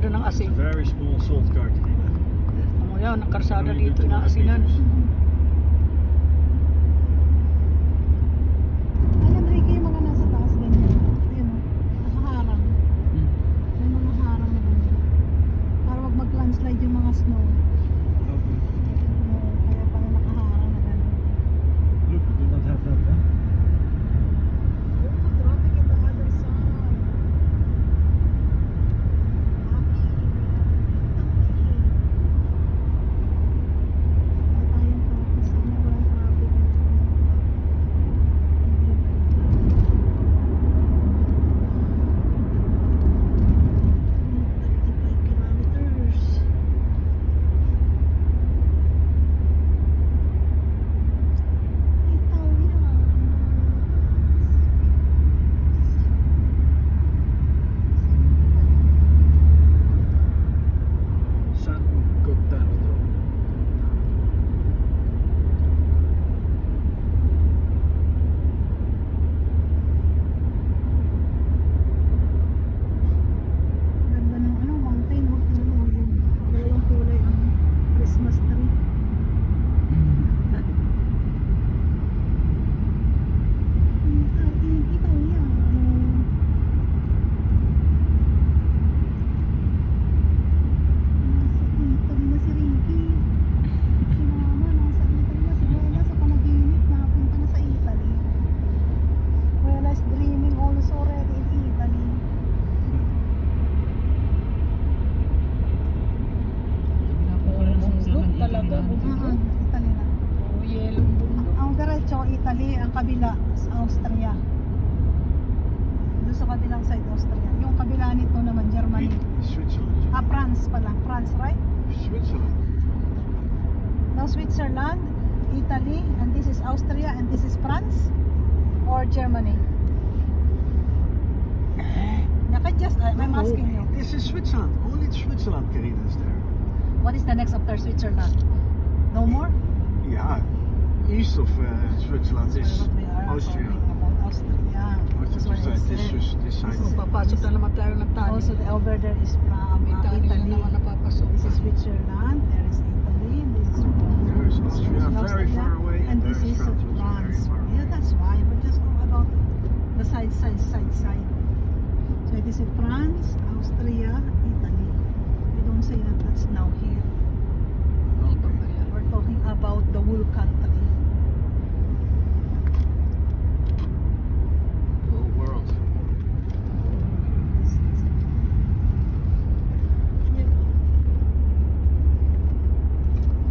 karsada ng It's a asin. very small salt carton. O yan, ang karsada Only dito good na to asinan. meters. Ayan, Ricky, yung mga nasa taas ganyan. Ayun o, nakaharang. May mga harang na ganyan. Para wag mag-landslide yung mga snow. Okay. Oo, kaya pala nakaharang na ganyan. Look, we do not have that there. Oh, traffic at the other side. Happy. Wala tayong traffic. Sana walang traffic at hindi balik 35 kilometers. Itaw yan. San Gottardo. Ganda ng ano, mountain. Huwag na yung dalawang kulay ang Christmas tree. Itaw yan. Nasa Italy na si Ricky. Si Mama nasa Italy na. Si Bella sa panaginip napunta na sa Italy. Bella is dreaming also already in Italy. Bundok talaga, bundok. Italy na. O, yelong bundok. Ang diretso, Italy. Ang kabila, Austria. Doon sa kabilang side, Austria. Yung kabila nito naman, Germany. Switzerland. France pala. France, right? Switzerland. Now Switzerland, Italy, and this is Austria, and this is France? Or Germany? I'm asking you. This is Switzerland. Only Switzerland, Carina, is there. What is the next after Switzerland? No more? Yeah. East of Switzerland is What we are Austria. talking about Austria. That's where This it's side. This So, side. papasok na naman tayo ng tali. also the over there is from Italy na Italy. naman napapasok. This is Switzerland, there is Italy, this is There is Austria, very Austria, far away, and there this is France, which is very France. far Yeah, away. that's why. But just go about the side. So it is France, Austria, Italy. We don't say that that's